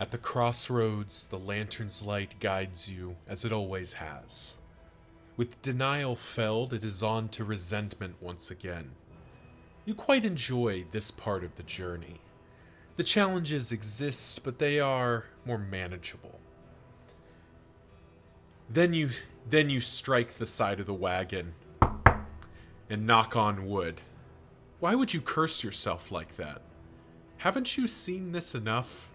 At the crossroads, the lantern's light guides you, as it always has. With denial felled, it is on to resentment once again. You quite enjoy this part of the journey. The challenges exist, but they are more manageable. Then you strike the side of the wagon and knock on wood. Why would you curse yourself like that? Haven't you seen this enough?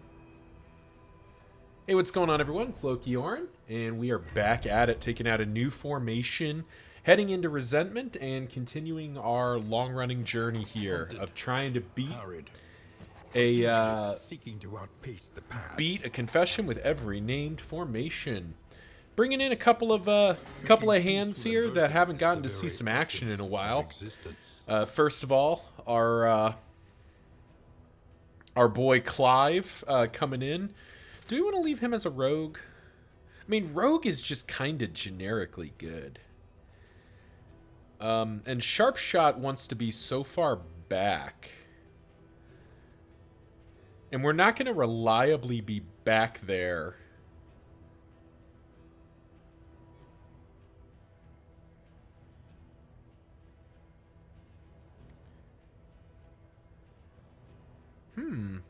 Hey, what's going on, everyone? It's Loki Orin, and we are back at it, taking out a new formation, heading into Resentment, and continuing our long-running journey here of trying to beat a confession with every named formation. Bringing in a couple of hands here that haven't gotten to see some action in a while. First of all, our boy Clive coming in. Do we want to leave him as a rogue? I mean, rogue is just kind of generically good. And Sharpshot wants to be so far back. And we're not going to reliably be back there.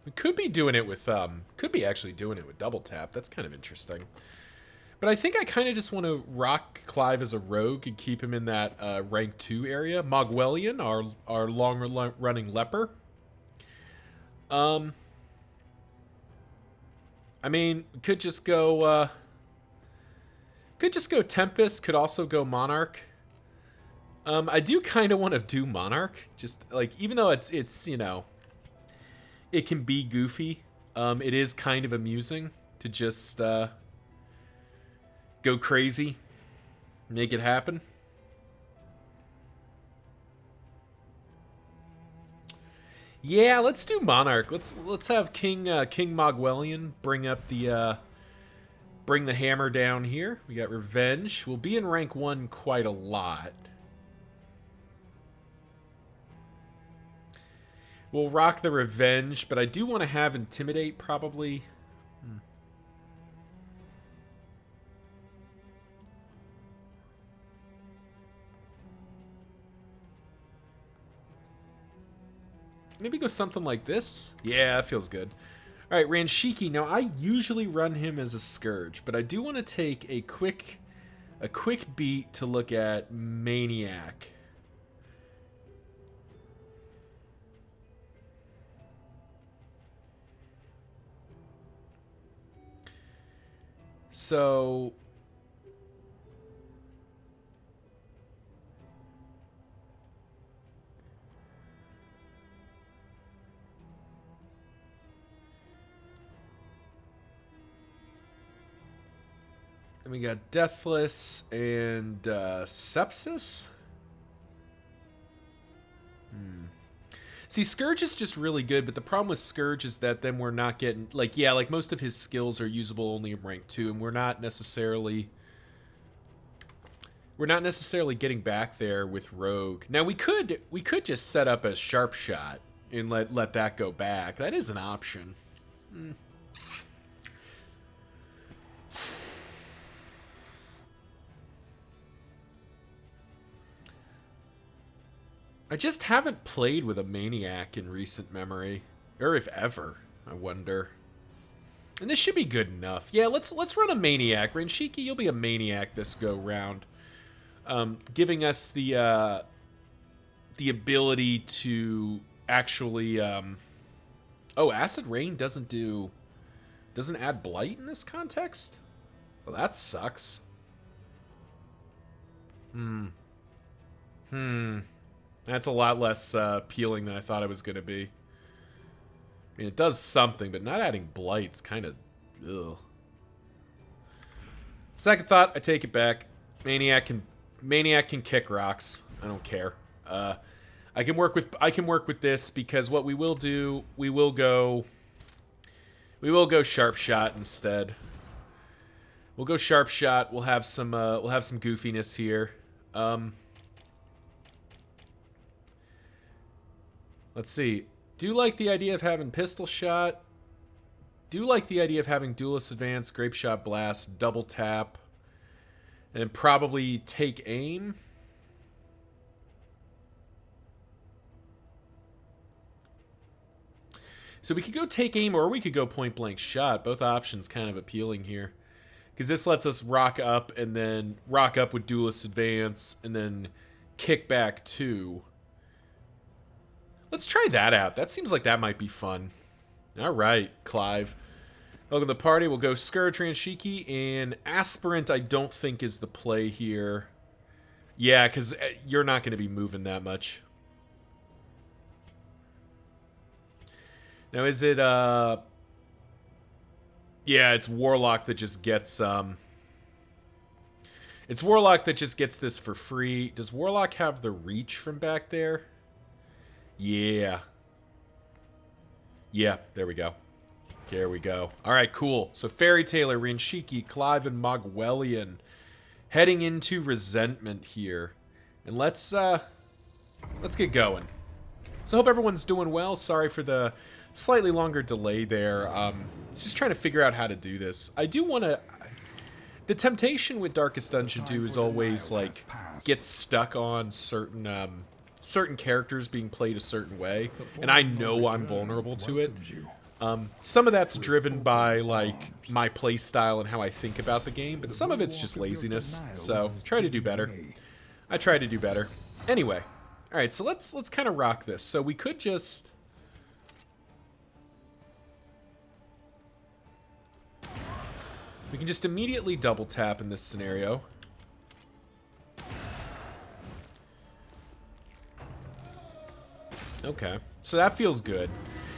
We could be doing it with, could be actually doing it with double tap. That's kind of interesting. But I think I kind of just want to rock Clive as a rogue and keep him in that rank 2 area. Mogwellian, our long-running leper. I mean, could just go Tempest, could also go Monarch. I do kind of want to do Monarch, just like, even though it's you know, it can be goofy. It is kind of amusing to just go crazy, make it happen. Yeah, let's do Monarch. Let's have King Mogwellian bring up the bring the hammer down here. We got Revenge. We'll be in rank 1 quite a lot. We'll rock the Revenge, but I do want to have Intimidate, probably. Maybe go something like this. Yeah, that feels good. All right, Ranshiki. Now, I usually run him as a Scourge, but I do want to take a quick beat to look at Maniac. So, and we got Deathless and Sepsis. See, Scourge is just really good, but the problem with Scourge is that then we're not getting, like, yeah, like most of his skills are usable only in rank 2, and we're not necessarily getting back there with Rogue. Now we could just set up a Sharpshot and let that go back. That is an option. I just haven't played with a Maniac in recent memory. Or if ever, I wonder. And this should be good enough. Yeah, let's run a Maniac. Ranshiki, you'll be a Maniac this go round. Giving us the ability to actually... Oh, Acid Rain doesn't add Blight in this context? Well, that sucks. That's a lot less appealing than I thought it was going to be. I mean, it does something, but not adding Blight's kind of... Ugh. Second thought, I take it back. Maniac can kick rocks. I don't care. I can work with this, because what we will do, we will go Sharpshot instead. We'll go Sharpshot. We'll have some goofiness here. Let's see. Do like the idea of having Pistol Shot, do like the idea of having Duelist Advance, Grape Shot Blast, double tap, and probably take aim. So we could go take aim, or we could go point blank shot. Both options kind of appealing here. Because this lets us rock up and then rock up with Duelist Advance and then kick back 2. Let's try that out. That seems like that might be fun. All right, Clive. Welcome to the party. We'll go Scourge, Ranshiki, and Aspirant I don't think is the play here. Yeah, because you're not going to be moving that much. Now, is it, yeah, it's Warlock that just gets, it's Warlock that just gets this for free. Does Warlock have the reach from back there? Yeah. Yeah, there we go. There we go. All right, cool. So Fairy Tailor, Ranshiki, Clive, and Mogwellian heading into Resentment here. And let's get going. So I hope everyone's doing well. Sorry for the slightly longer delay there. Just trying to figure out how to do this. I do want to... The temptation with Darkest Dungeon 2 is always, like, get stuck on certain certain characters being played a certain way, and I know I'm vulnerable to it. Some of that's driven by, like, my play style and how I think about the game, but some of it's just laziness, so try to do better. I try to do better. Anyway, alright, so let's kind of rock this. So we could just... We can just immediately double tap in this scenario. Okay, so that feels good.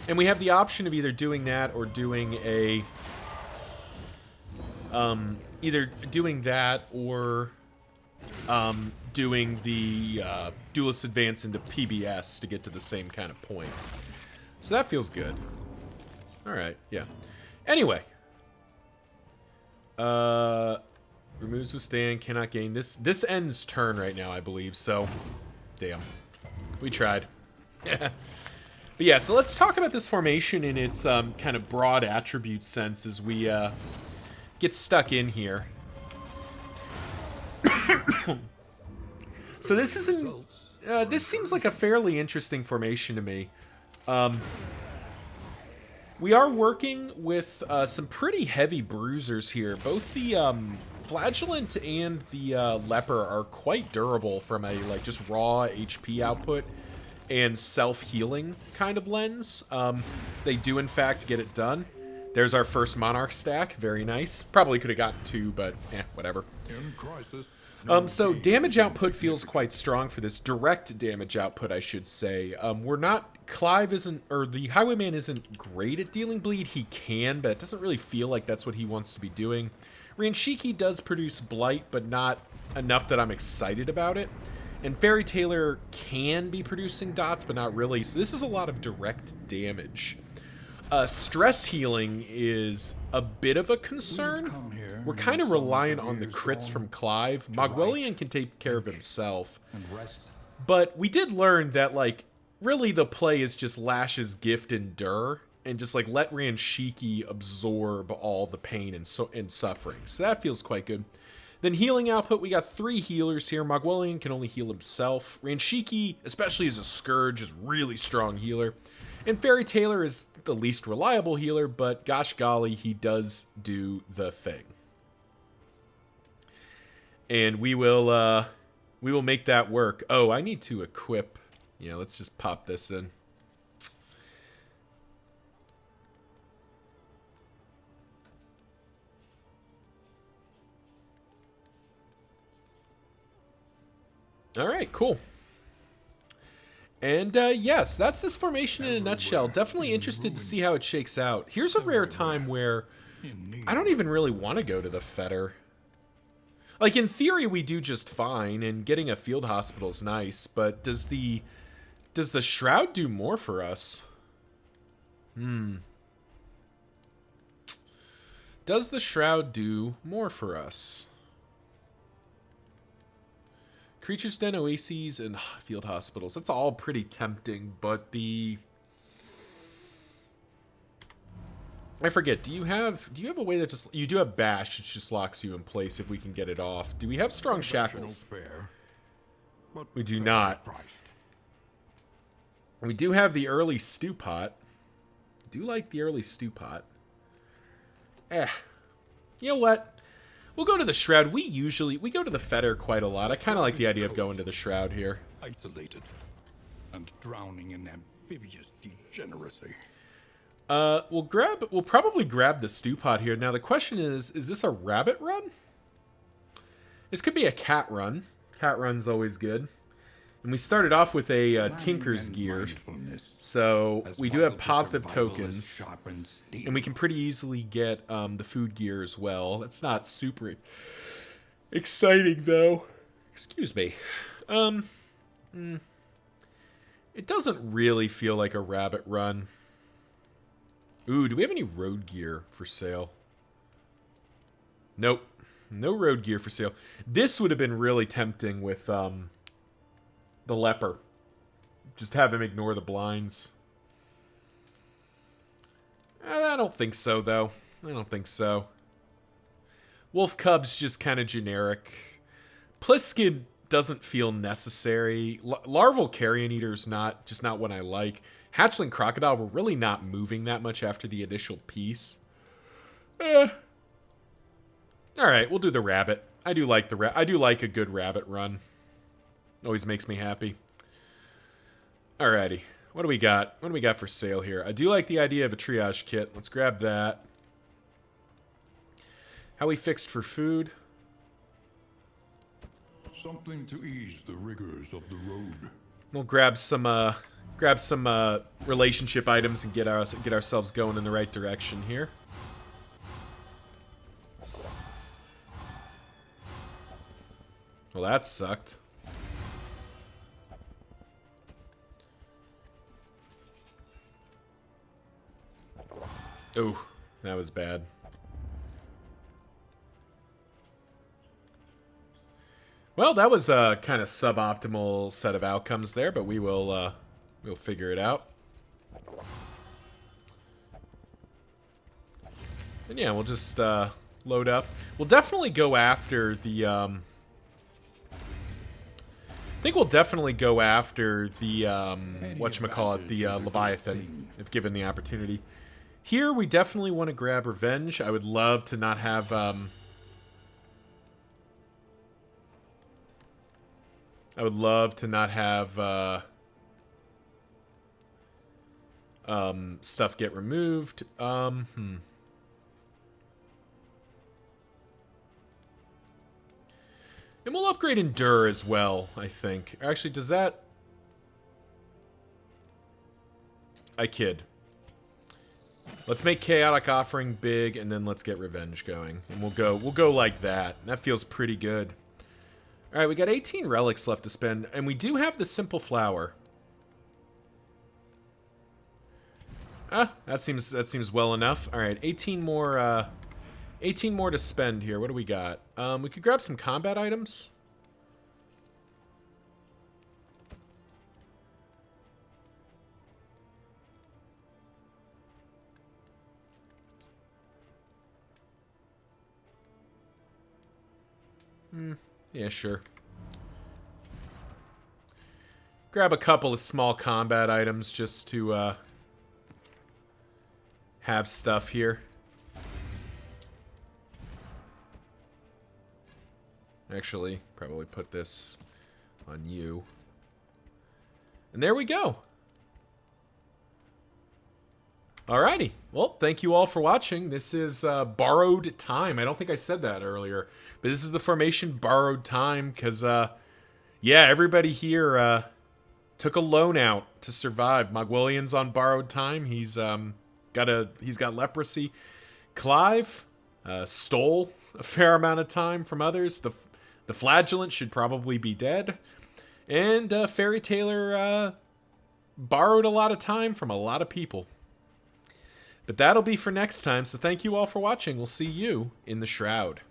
And we have the option of either doing that or doing a... either doing that or doing the Duelist Advance into PBS to get to the same kind of point. So that feels good. Alright, yeah. Anyway. Removes withstand, cannot gain. This ends turn right now, I believe, so... Damn. We tried. But yeah, so let's talk about this formation in its kind of broad attribute sense as we get stuck in here. So this isn't... this seems like a fairly interesting formation to me. We are working with some pretty heavy bruisers here. Both the Flagellant and the Leper are quite durable from a like just raw HP output and self-healing kind of lens. They do in fact get it done. There's our first Monarch stack. Very nice. Probably could have gotten 2, but whatever. In crisis. So damage output feels quite strong for this. Direct damage output, I should say. We're not... Clive isn't... Or the Highwayman isn't great at dealing bleed. He can, but it doesn't really feel like that's what he wants to be doing. Ranshiki does produce Blight, but not enough that I'm excited about it. And Fairy Tailor can be producing dots, but not really. So this is a lot of direct damage. Stress healing is a bit of a concern. We're kind of reliant on the crits from Clive. Mogwellian can take care of himself. But we did learn that, like, really the play is just Lash's Gift Endure, and just, like, let Ranshiki absorb all the pain and suffering. So that feels quite good. Then healing output, we got 3 healers here. Mogwellian can only heal himself. Ranshiki, especially as a Scourge, is a really strong healer. And Fairy Tailor is the least reliable healer, but gosh golly, he does do the thing. And we will make that work. Oh, I need to equip. Yeah, let's just pop this in. All right, cool. And yes, that's this formation in a nutshell. Definitely interested to see how it shakes out. Here's a rare time where I don't even really want to go to the Fetter. Like, in theory, we do just fine, and getting a field hospital is nice, but does the Shroud do more for us? Does the Shroud do more for us? Creatures Den, Oases, and field hospitals. That's all pretty tempting, but the... I forget. Do you have a way that just you do have bash? It just locks you in place if we can get it off. Do we have strong shackles? Fair, but We do fairly not. priced. We do have the early stew pot. Do like the early stew pot. You know what? We'll go to the Shroud. We go to the Fetter quite a lot. I kind of like the idea of going to the Shroud here. Isolated and drowning in amphibious degeneracy. We'll probably grab the stew pot here. Now the question is this a rabbit run? This could be a cat run. Cat run's always good. And we started off with a Tinker's Gear. So we do have positive tokens. And we can pretty easily get the food gear as well. That's not super exciting though. Excuse me. It doesn't really feel like a rabbit run. Ooh, do we have any road gear for sale? Nope. No road gear for sale. This would have been really tempting with the leper. Just have him ignore the blinds. I don't think so, though. I don't think so. Wolf Cub's just kind of generic. Pliskin doesn't feel necessary. Larval Carrion Eater's just not what I like. Hatchling Crocodile, we're really not moving that much after the initial piece. Alright, we'll do the rabbit. I do like a good rabbit run. Always makes me happy. Alrighty. What do we got? What do we got for sale here? I do like the idea of a triage kit. Let's grab that. How we fixed for food? Something to ease the rigors of the road. We'll grab some relationship items and get ourselves going in the right direction here. Well, that sucked. Ooh, that was bad. Well, that was a kind of suboptimal set of outcomes there, but we'll figure it out. And yeah, we'll just load up. We'll definitely go after the I think we'll definitely go after the whatchamacallit, the Leviathan, if given the opportunity. Here we definitely want to grab Revenge. I would love to not have stuff get removed. And we'll upgrade Endure as well, I think. Actually, does that... I kid. Let's make Chaotic Offering big, and then let's get Revenge going. And we'll go like that. That feels pretty good. Alright, we got 18 relics left to spend, and we do have the Simple Flower. That seems well enough. Alright, 18 more to spend here. What do we got? We could grab some combat items. Yeah, sure. Grab a couple of small combat items just to have stuff here. Actually, probably put this on you. And there we go. Alrighty. Well, thank you all for watching. This is Borrowed Time. I don't think I said that earlier. But this is the formation Borrowed Time because, yeah, everybody here took a loan out to survive. Mogwillian's on Borrowed Time. He's got leprosy. Clive stole a fair amount of time from others. The Flagellant should probably be dead. And Fairy Tailor borrowed a lot of time from a lot of people. But that'll be for next time, so thank you all for watching. We'll see you in the Shroud.